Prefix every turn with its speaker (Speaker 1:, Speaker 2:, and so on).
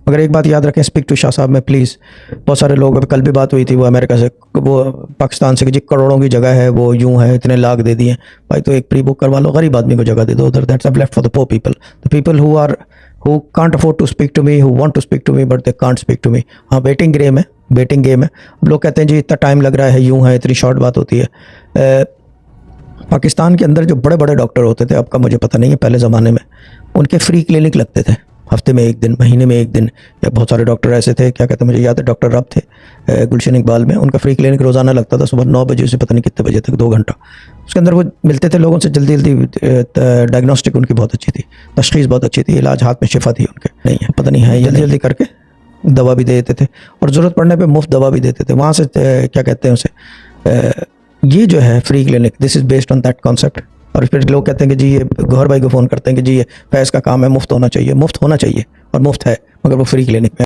Speaker 1: मगर एक बात याद रखें, स्पीक टू शाह साहब में प्लीज़। बहुत सारे लोग, अभी कल भी बात हुई थी वो अमेरिका से, वो पाकिस्तान से कि जी करोड़ों की जगह है, वो यूं है, इतने लाख दे दिए भाई, तो एक प्री बुक करवा लो, गरीब आदमी को जगह दे दो उधर। That's left for the poor people, the people who can't afford to speak to me, who want to speak to me but they can't speak to me. हाँ, वेटिंग गेम है, वेटिंग गेम है। अब लोग कहते हैं जी इतना time लग रहा है, यूं है, इतनी शॉर्ट बात होती है। पाकिस्तान के अंदर जो बड़े बड़े डॉक्टर होते थे, अब का मुझे पता नहीं है, पहले ज़माने में उनके फ्री क्लिनिक लगते थे, हफ्ते में एक दिन, महीने में एक दिन। या बहुत सारे डॉक्टर ऐसे थे, क्या कहते हैं, मुझे याद है डॉक्टर रब थे गुलशन इकबाल में, उनका फ्री क्लिनिक रोज़ाना लगता था, सुबह 9 बजे से पता नहीं कितने बजे तक, 2 घंटा। उसके अंदर वो मिलते थे लोगों से, जल्दी जल्दी डायग्नोस्टिक उनकी बहुत अच्छी थी, तशख़ीस बहुत अच्छी थी, इलाज हाथ में शिफा थी उनके। नहीं है, पता नहीं है, जल्दी जल्दी करके दवा भी दे देते थे, और ज़रूरत पड़ने पर मुफ्त दवा भी देते थे वहाँ से। क्या कहते हैं उसे, ये जो है free clinic, this is based on that concept. और फिर लोग कहते हैं कि जी ये गौहर भाई को फ़ोन करते हैं कि जी ये फैज़ का काम है, मुफ्त होना चाहिए, मुफ्त होना चाहिए और मुफ्त है, मगर वो फ्री क्लिनिक में